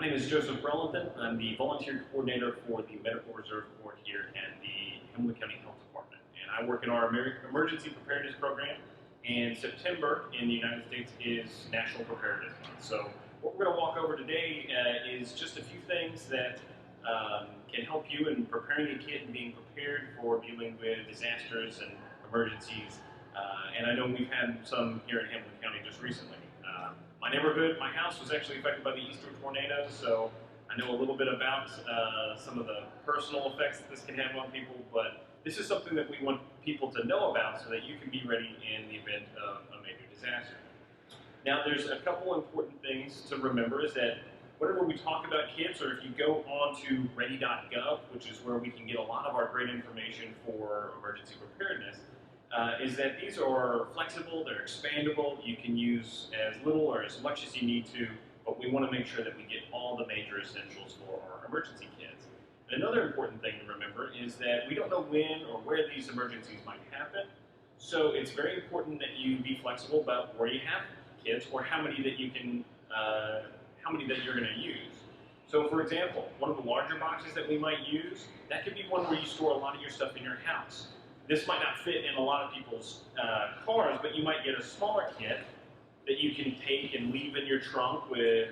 name is Joseph Relenton. I'm the volunteer coordinator for the Medical Reserve Corps here at the Hamilton County Health Department. And I work in our Emergency Preparedness Program. And September in the United States is National Preparedness Month. So what we're going to walk over today is just a few things that can help you in preparing a kit and being prepared for dealing with disasters and emergencies. And I know we've had some here in Hamilton County just recently. My neighborhood, my house was actually affected by the Eastern tornado, so I know a little bit about some of the personal effects that this can have on people, but this is something that we want people to know about so that you can be ready in the event of a major disaster. Now, there's a couple important things to remember is that whenever we talk about kits, or if you go on to ready.gov, which is where we can get a lot of our great information for emergency preparedness, is that these are flexible, they're expandable, you can use as little or as much as you need to, but we want to make sure that we get all the major essentials for our emergency kits. And another important thing to remember is that we don't know when or where these emergencies might happen, so it's very important that you be flexible about where you have kits or how many that you can, how many that you're going to use. So for example, one of the larger boxes that we might use, that could be one where you store a lot of your stuff in your house. This might not fit in a lot of people's cars, but you might get a smaller kit that you can take and leave in your trunk with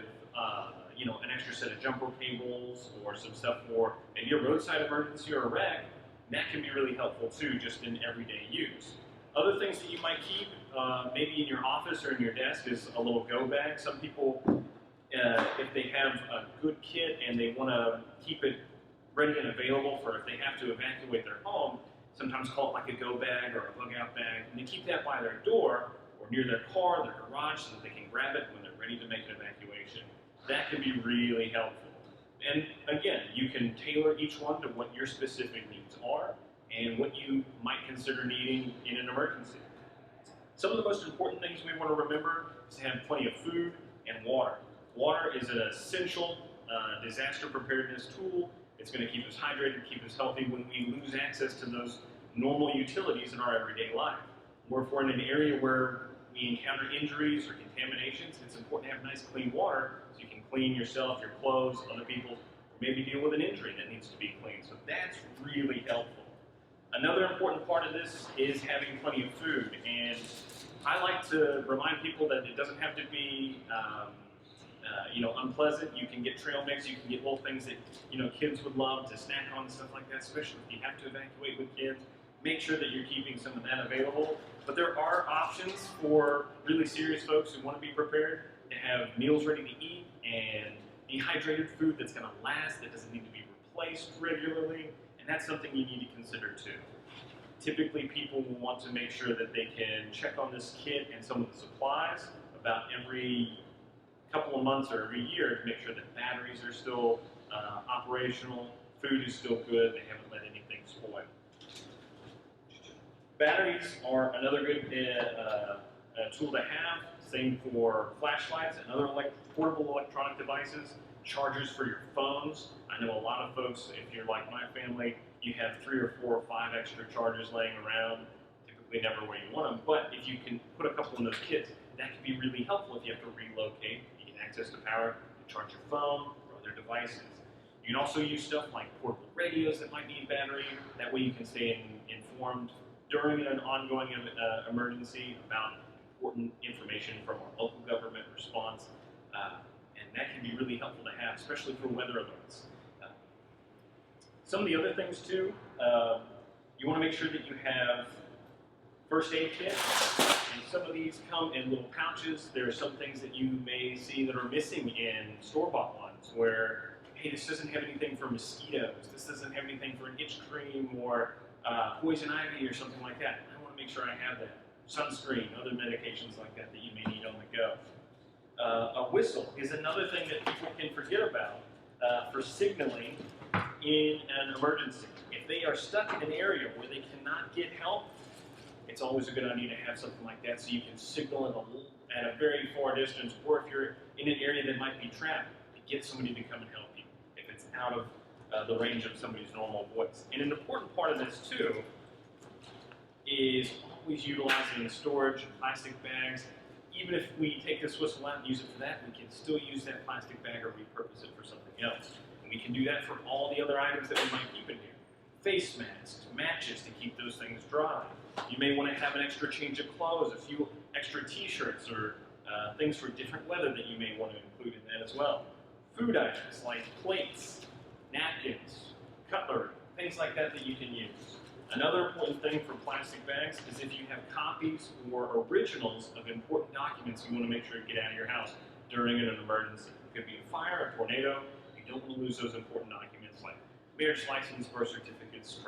you know, an extra set of jumper cables or some stuff for maybe a roadside emergency or a wreck. That can be really helpful too, just in everyday use. Other things that you might keep, maybe in your office or in your desk, is a little go bag. Some people, if they have a good kit and they want to keep it ready and available for if they have to evacuate their home, sometimes call it like a go bag or a bug out bag, and they keep that by their door or near their car, their garage, so that they can grab it when they're ready to make an evacuation. That can be really helpful. And again, you can tailor each one to what your specific needs are and what you might consider needing in an emergency. Some of the most important things we want to remember is to have plenty of food and water. Water is an essential disaster preparedness tool. It's going to keep us hydrated, keep us healthy when we lose access to those normal utilities in our everyday life. Or if we're in an area where we encounter injuries or contaminations, it's important to have nice clean water so you can clean yourself, your clothes, other people, or maybe deal with an injury that needs to be cleaned. So that's really helpful. Another important part of this is having plenty of food. And I like to remind people that it doesn't have to be you know, unpleasant. You can get trail mix, you can get little things that, you know, kids would love to snack on and stuff like that, especially if you have to evacuate with kids. Make sure that you're keeping some of that available. But there are options for really serious folks who want to be prepared to have meals ready to eat and dehydrated food that's going to last, that doesn't need to be replaced regularly, and that's something you need to consider too. Typically, people will want to make sure that they can check on this kit and some of the supplies about every couple of months or every year to make sure that batteries are still operational, food is still good, they haven't let anything spoil. Batteries are another good tool to have. Same for flashlights and other portable electronic devices. Chargers for your phones. I know a lot of folks, if you're like my family, you have 3 or 4 or 5 extra chargers laying around, typically never where you want them, but if you can put a couple in those kits, that can be really helpful if you have to relocate. You get access to power to charge your phone or other devices. You can also use stuff like portable radios that might need battery. That way you can stay informed during an ongoing emergency about important information from our local government response. And that can be really helpful to have, especially for weather alerts. Some of the other things too, you want to make sure that you have first aid kits. And some of these come in little pouches. There are some things that you may see that are missing in store-bought ones where, hey, this doesn't have anything for mosquitoes. This doesn't have anything for an itch cream or poison ivy or something like that. I want to make sure I have that. Sunscreen, other medications like that that you may need on the go. A whistle is another thing that people can forget about for signaling in an emergency. If they are stuck in an area where they cannot get help, it's always a good idea to have something like that so you can signal at a very far distance, or if you're in an area that might be trapped, to get somebody to come and help you if it's out of the range of somebody's normal voice. And an important part of this too is always utilizing storage plastic bags. Even if we take this whistle out and use it for that, we can still use that plastic bag or repurpose it for something else. And we can do that for all the other items that we might keep in here. Face masks, matches to keep those things dry. You may want to have an extra change of clothes, a few extra t-shirts, or things for different weather that you may want to include in that as well. Food items like plates, napkins, cutlery, things like that that you can use. Another important thing for plastic bags is if you have copies or originals of important documents you want to make sure to get out of your house during an emergency. It could be a fire, a tornado. You don't want to lose those important documents like marriage license, birth certificates,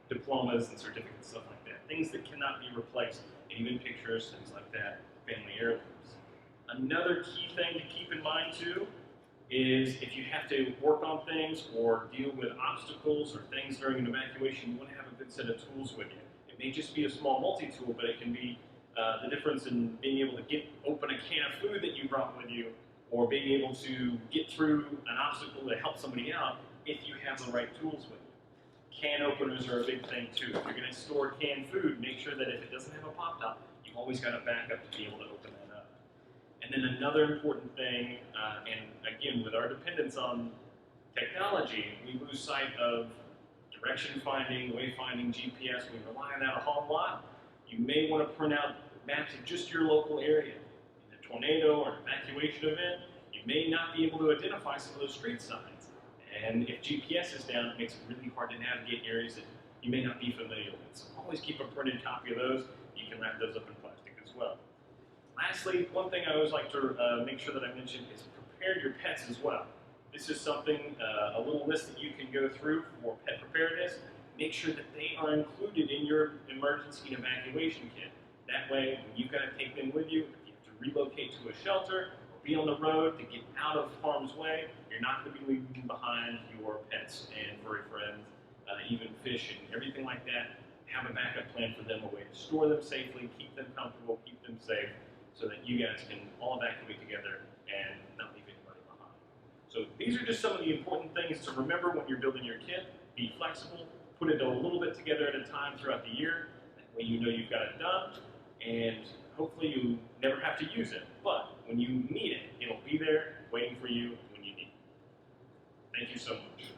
diplomas and certificates, stuff like that. Things that cannot be replaced, and even pictures, things like that, family heirlooms. Another key thing to keep in mind too is if you have to work on things or deal with obstacles or things during an evacuation, you want to have a good set of tools with you. It may just be a small multi-tool, but it can be the difference in being able to open a can of food that you brought with you, or being able to get through an obstacle to help somebody out if you have the right tools with you. Can openers are a big thing too. If you're going to store canned food, make sure that if it doesn't have a pop top, you've always got a backup to be able to open that up. And then another important thing, and again, with our dependence on technology, we lose sight of direction finding, wayfinding, GPS. We rely on that a whole lot. You may want to print out maps of just your local area. In a tornado or an evacuation event, you may not be able to identify some of those street signs. And if GPS is down, it makes it really hard to navigate areas that you may not be familiar with. So always keep a printed copy of those. You can wrap those up in plastic as well. Lastly, one thing I always like to make sure that I mention is prepare your pets as well. This is something, a little list that you can go through for pet preparedness. Make sure that they are included in your emergency and evacuation kit. That way, when you've got to take them with you, if you have to relocate to a shelter or be on the road to get out of harm's way, you're not going to be leaving behind your pets and furry friends, even fish and everything like that. Have a backup plan for them, a way to store them safely, keep them comfortable, keep them safe, so that you guys can all evacuate together and not leave anybody behind. So these are just some of the important things to remember when you're building your kit. Be flexible, put it a little bit together at a time throughout the year. That way you know you've got it done, and hopefully you never have to use it. But when you need it, it'll be there waiting for you when you need it. Thank you so much.